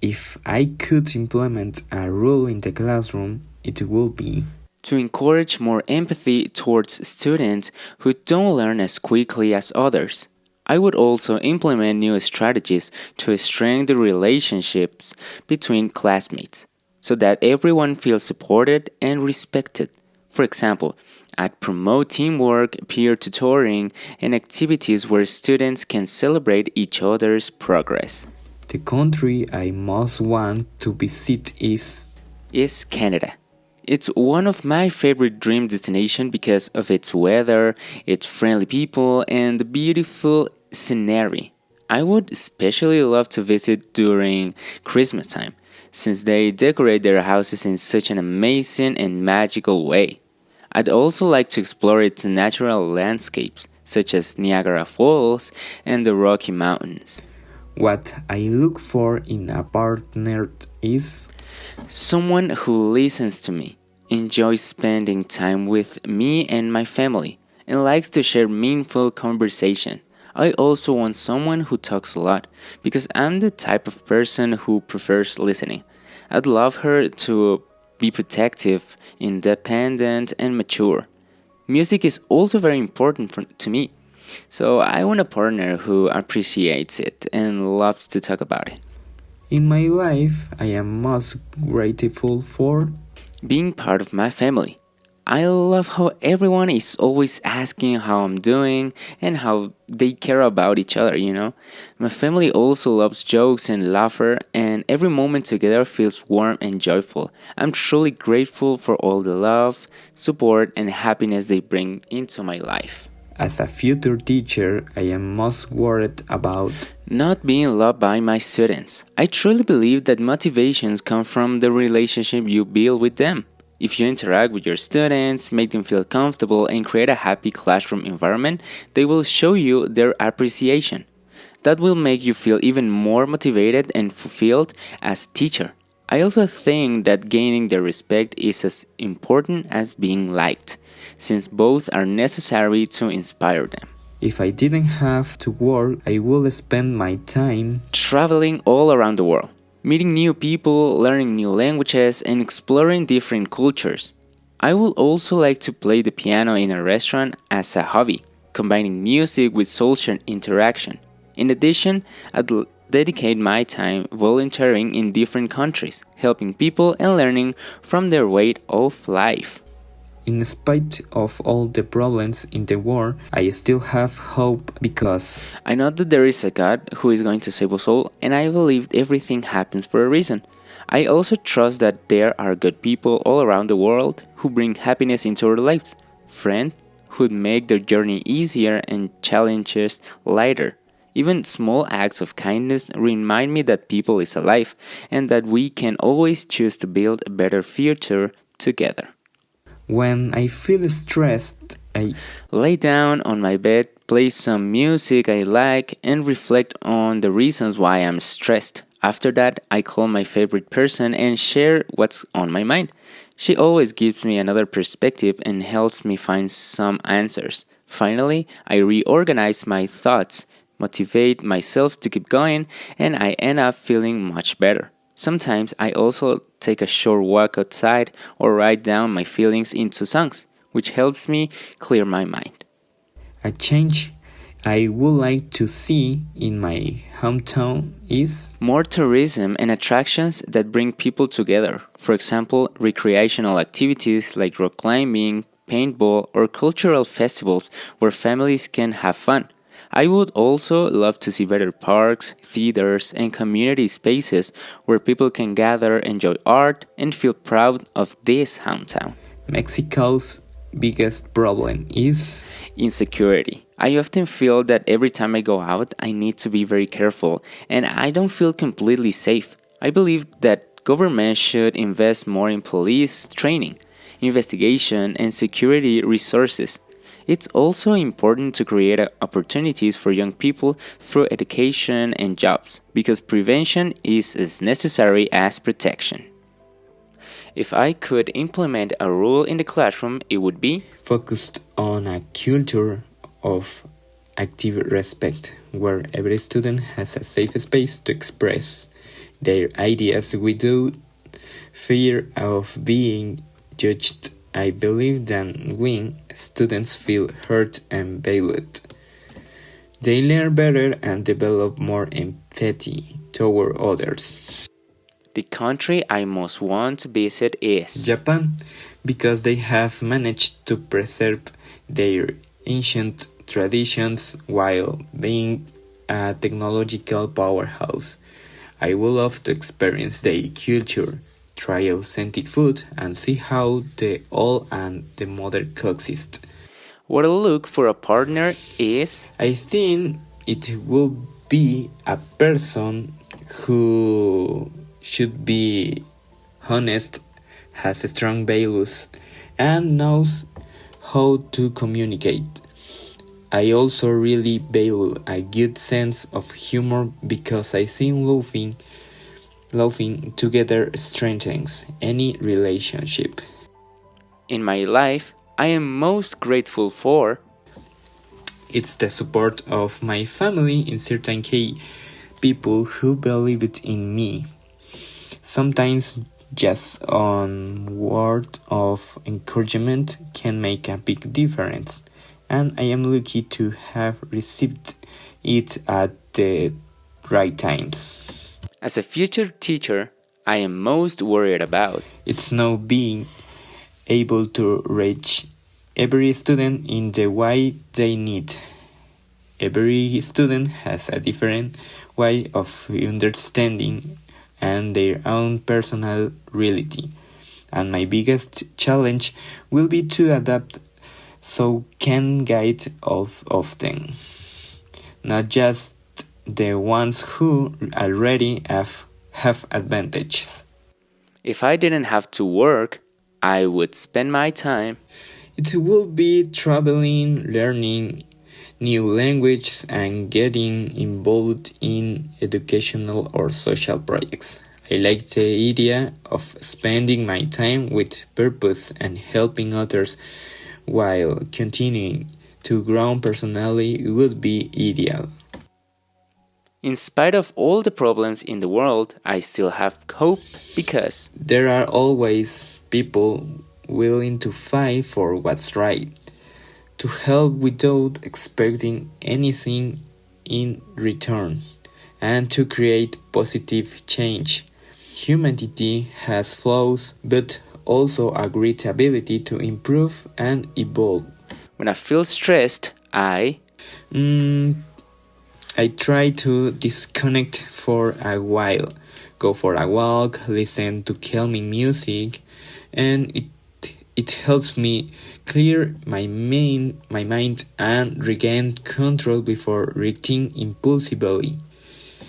If I could implement a rule in the classroom, it would be to encourage more empathy towards students who don't learn as quickly as others. I would also implement new strategies to strengthen the relationships between classmates so that everyone feels supported and respected. For example, I'd promote teamwork, peer tutoring, and activities where students can celebrate each other's progress. the country I most want to visit Is Canada. It's one of my favorite dream destinations because of its weather, its friendly people, and the beautiful scenery. I would especially love to visit during Christmas time, since they decorate their houses in such an amazing and magical way. I'd also like to explore its natural landscapes, such as Niagara Falls and the Rocky Mountains. what I look for in a partner is Someone who listens to me, enjoys spending time with me and my family, and likes to share meaningful conversation. I also want someone who talks a lot because I'm the type of person who prefers listening. I'd love her to be protective, independent, and mature. Music is also very important to me, so I want a partner who appreciates it and loves to talk about it. in my life I am most grateful for. Being part of my family. I love how everyone is always asking how I'm doing and how they care about each other. My family also loves jokes and laughter, and every moment together feels warm and joyful. I'm truly grateful for all the love, support, and happiness they bring into my life. As a future teacher, I am most worried about Not being loved by my students. I truly believe that motivations come from the relationship you build with them. If you interact with your students, make them feel comfortable, and create a happy classroom environment, they will show you their appreciation. That will make you feel even more motivated and fulfilled as a teacher. I also think that gaining their respect is as important as being liked, since both are necessary to inspire them. if I didn't have to work, I would spend my time Traveling all around the world, meeting new people, learning new languages, and exploring different cultures. I would also like to play the piano in a restaurant as a hobby, combining music with social interaction. In addition, I'd dedicate my time volunteering in different countries, helping people and learning from their way of life. in spite of all the problems in the world. I still have hope because I know that there is a God who is going to save us all, and I believe everything happens for a reason. I also trust that there are good people all around the world who bring happiness into our lives, friends who make their journey easier and challenges lighter. Even small acts of kindness remind me that people is alive and that we can always choose to build a better future together. when I feel stressed, I Lay down on my bed, play some music I like, and reflect on the reasons why I'm stressed. After that, I call my favorite person and share what's on my mind. She always gives me another perspective and helps me find some answers. Finally, I reorganize my thoughts, motivate myself to keep going, and I end up feeling much better. Sometimes I also take a short walk outside or write down my feelings into songs, which helps me clear my mind. a change I would like to see in my hometown is More tourism and attractions that bring people together. For example, recreational activities like rock climbing, paintball, or cultural festivals where families can have fun. I would also love to see better parks, theaters, and community spaces where people can gather, enjoy art, and feel proud of this hometown. Mexico's biggest problem is Insecurity. I often feel that every time I go out, I need to be very careful, and I don't feel completely safe. I believe that government should invest more in police training, investigation, and security resources. It's also important to create opportunities for young people through education and jobs, because prevention is as necessary as protection. If I could implement a rule in the classroom, it would be focused on a culture of active respect where every student has a safe space to express their ideas without fear of being judged. I believe that when students feel heard and valued, they learn better and develop more empathy toward others. The country I most want to visit is Japan, because they have managed to preserve their ancient traditions while being a technological powerhouse. I would love to experience their culture, try authentic food, and see how the old and the modern coexist. what I look for a partner is I think it will be a person who should be honest, has strong values, and knows how to communicate. I also really value a good sense of humor because I think laughing together strengthens any relationship. in my life I am most grateful for. It's the support of my family in certain key people who believed in me. Sometimes just one word of encouragement can make a big difference, and I am lucky to have received it at the right times. As a future teacher, I am most worried about It's now being able to reach every student in the way they need. Every student has a different way of understanding and their own personal reality. And my biggest challenge will be to adapt so can guide all of them, not just the ones who already have advantages. if I didn't have to work, I would spend my time It will be traveling, learning new languages, and getting involved in educational or social projects. I like the idea of spending my time with purpose and helping others while continuing to grow personally would be ideal. In spite of all the problems in the world, I still have hope because There are always people willing to fight for what's right, to help without expecting anything in return, and to create positive change. Humanity has flaws, but also a great ability to improve and evolve. when I feel stressed, I try to disconnect for a while, go for a walk, listen to calming music, and it helps me clear my mind and regain control before reacting impulsively.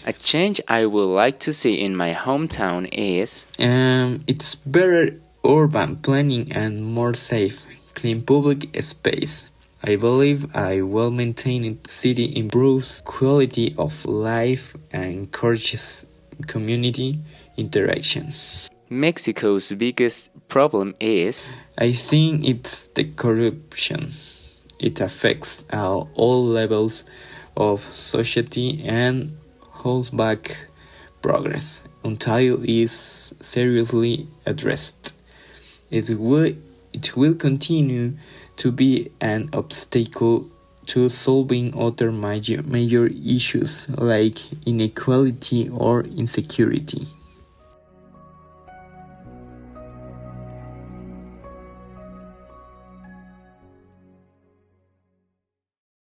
a change I would like to see in my hometown is It's better urban planning and more safe, clean public space. I believe a well-maintained city improves quality of life and encourages community interaction. Mexico's biggest problem is I think it's the corruption. It affects all levels of society and holds back progress until it is seriously addressed. It will continue to be an obstacle to solving other major issues like inequality or insecurity.